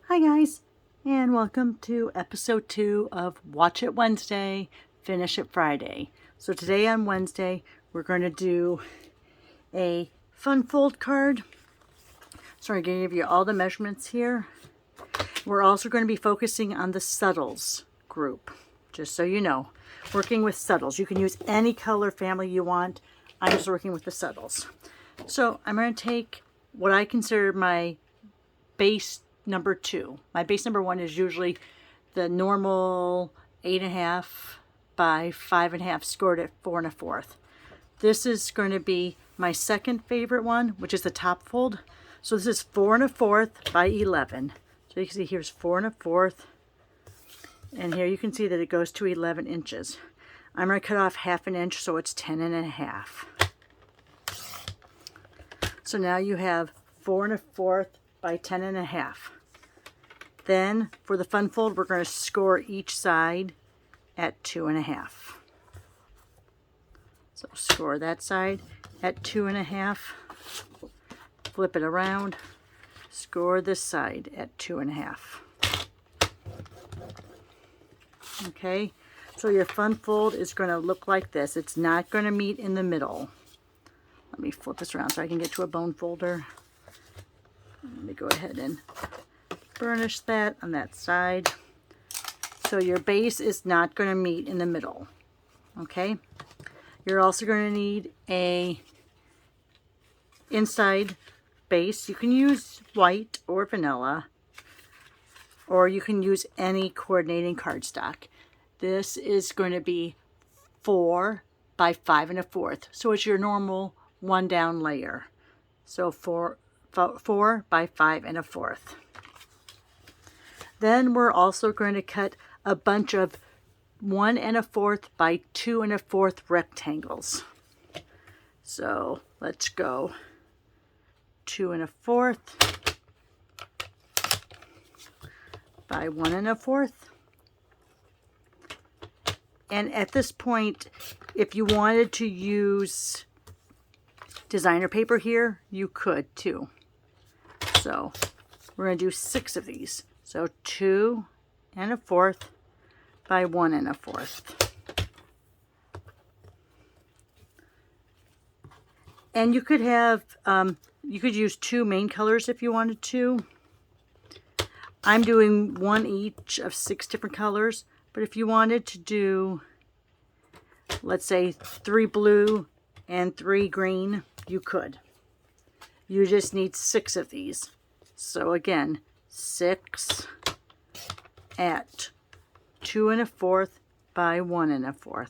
Hi guys, and welcome to episode 2 of Watch It Wednesday, Finish It Friday. So today on Wednesday, we're going to do a fun fold card. So I'm going to give you all the measurements here. We're also going to be focusing on the subtles group, just so you know. Working with subtles. You can use any color family you want. I'm just working with the subtles. So I'm going to take what I consider my base number 2. My base number 1 is usually the normal 8.5 by 5.5 scored at 4 1/4. This is going to be my second favorite one, which is the top fold. So this is 4 1/4 by 11. So you can see here's 4 1/4, and here you can see that it goes to 11 inches. I'm going to cut off 1/2 inch, so it's 10 1/2. So now you have 4 1/4 by 10 1/2. Then for the fun fold, we're going to score each side at 2 1/2. So score that side at 2 1/2. Flip it around. Score this side at 2 1/2. Okay, so your fun fold is going to look like this. It's not going to meet in the middle. Let me flip this around so I can get to a bone folder. Let me go ahead and burnish that on that side. So your base is not going to meet in the middle. Okay, you're also going to need a inside base. You can use white or vanilla, or you can use any coordinating cardstock. This is going to be 4 by 5 1/4. So it's your normal one down layer. So 4 by 5 1/4. Then we're also going to cut a bunch of 1 1/4 by 2 1/4 rectangles. So let's go 2 1/4 by 1 1/4. And at this point, if you wanted to use designer paper here, you could too. So we're going to do 6 of these. So 2 1/4 by 1 1/4. And you could have, you could use 2 main colors if you wanted to. I'm doing 1 each of 6 different colors, but if you wanted to do, let's say 3 blue and 3 green, you could. You just need 6 of these. So again, 6 at 2 1/4 by 1 1/4.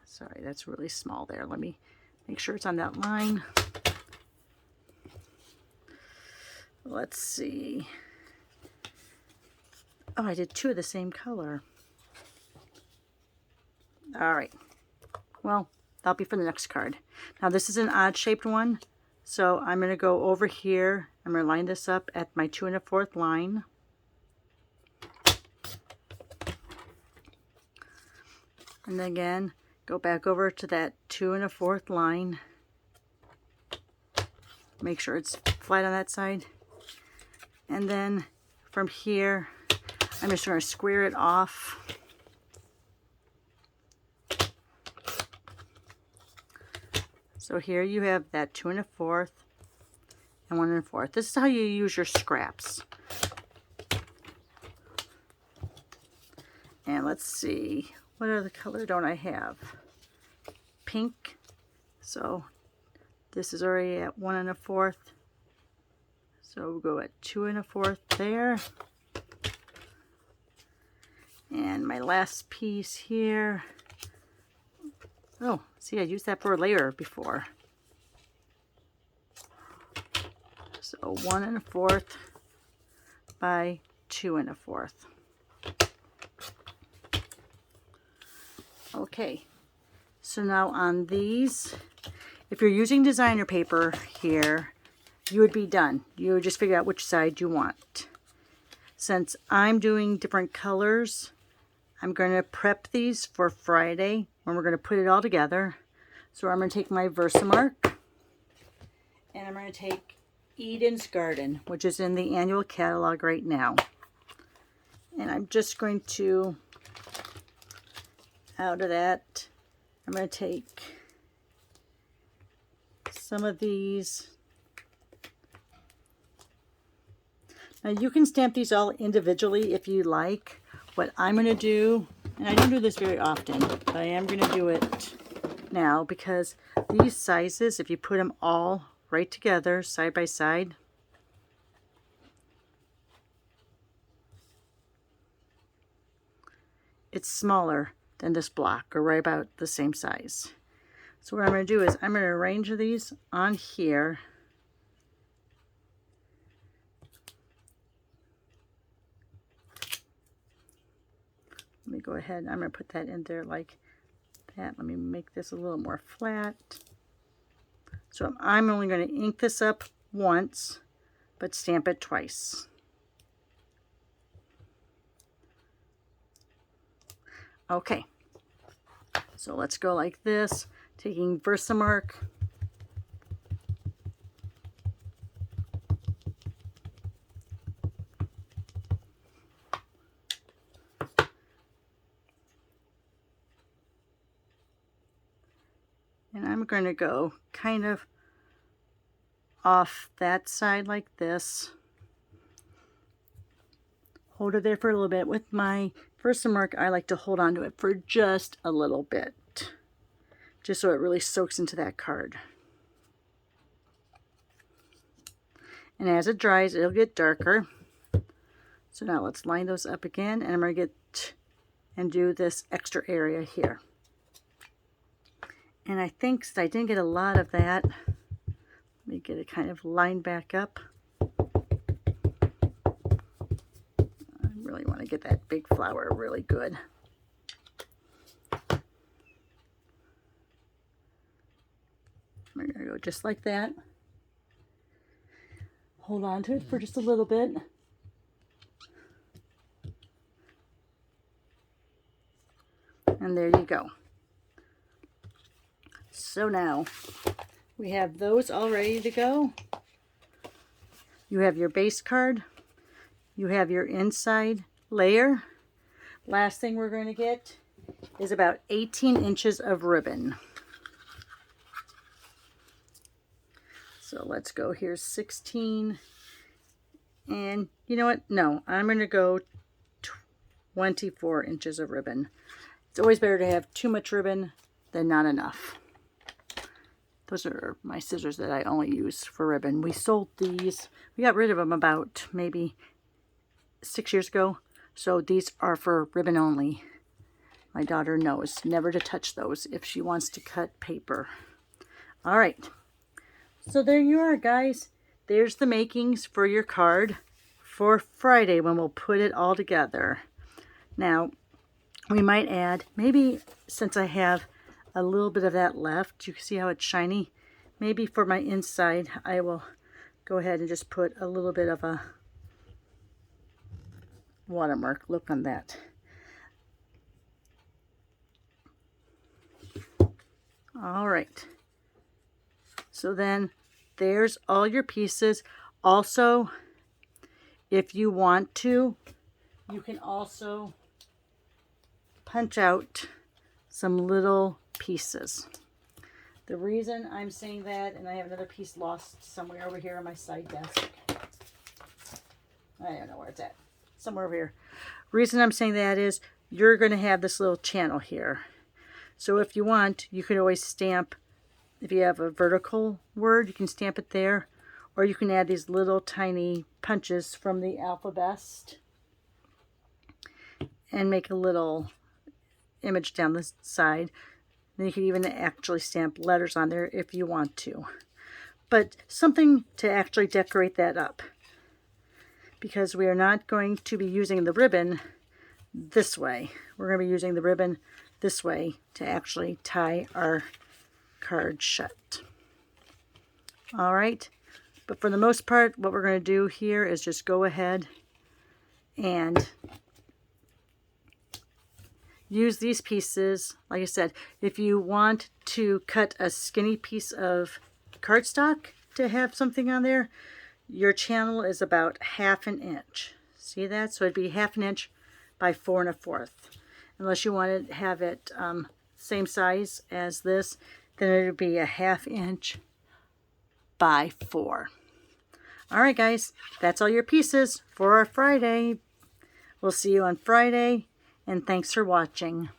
Sorry, that's really small there. Let me make sure it's on that line. Let's see. Oh, I did 2 of the same color. All right. Well, that'll be for the next card. Now this is an odd shaped one. So I'm going to go over here. I'm going to line this up at my 2 1/4 line. And then again, go back over to that 2 1/4 line. Make sure it's flat on that side. And then from here, I'm just going to square it off. So here you have that 2 1/4 and 1 1/4. This is how you use your scraps. And let's see, what other color don't I have? Pink. So this is already at 1 1/4. So we'll go at 2 1/4 there. And my last piece here. Oh, see, I used that for a layer before. So 1 1/4 by 2 1/4. Okay, so now on these, if you're using designer paper here, you would be done. You would just figure out which side you want. Since I'm doing different colors, I'm going to prep these for Friday when we're going to put it all together. So I'm going to take my Versamark, and I'm going to take Eden's Garden, which is in the annual catalog right now. And I'm just going to, out of that, I'm going to take some of these. Now you can stamp these all individually if you like. What I'm going to do, and I don't do this very often, but I am going to do it now because these sizes, if you put them all right together, side by side, it's smaller than this block, or right about the same size. So what I'm going to do is I'm going to arrange these on here. Let me go ahead, I'm going to put that in there like that. Let me make this a little more flat. So I'm only going to ink this up once, but stamp it twice. Okay, so let's go like this, taking Versamark. And I'm going to go kind of off that side like this. Hold it there for a little bit. With my Versamark, I like to hold on to it for just a little bit, just so it really soaks into that card. And as it dries, it'll get darker. So now let's line those up again, and I'm going to get and do this extra area here. And I think I didn't get a lot of that. Let me get it kind of lined back up. I really want to get that big flower really good. I'm going to go just like that. Hold on to it for just a little bit. And there you go. So now we have those all ready to go. You have your base card. You have your inside layer. Last thing we're going to get is about 18 inches of ribbon. So let's go, here's 16. And you know what? No, I'm going to go 24 inches of ribbon. It's always better to have too much ribbon than not enough. Those are my scissors that I only use for ribbon. We sold these. We got rid of them about maybe 6 years ago. So these are for ribbon only. My daughter knows never to touch those if she wants to cut paper. All right. So there you are, guys. There's the makings for your card for Friday when we'll put it all together. Now, we might add, maybe since I have a little bit of that left, you can see how it's shiny. Maybe for my inside, I will go ahead and just put a little bit of a watermark look on that. All right. So then there's all your pieces. Also, if you want to, you can also punch out some little pieces. The reason I'm saying that, and I have another piece lost somewhere over here on my side desk. I don't know where it's at. Somewhere over here. Reason I'm saying that is you're going to have this little channel here. So if you want, you could always stamp, if you have a vertical word, you can stamp it there. Or you can add these little tiny punches from the alphabet and make a little image down the side. Then you can even actually stamp letters on there if you want to. But something to actually decorate that up, because we are not going to be using the ribbon this way. We're going to be using the ribbon this way to actually tie our card shut. All right. But for the most part, what we're going to do here is just go ahead and use these pieces. Like I said, if you want to cut a skinny piece of cardstock to have something on there, your channel is about 1/2 inch. See that? So it'd be 1/2 inch by 4 1/4. Unless you want to have it same size as this, then it would be 1/2 inch by 4. All right, guys, that's all your pieces for our Friday. We'll see you on Friday, and thanks for watching.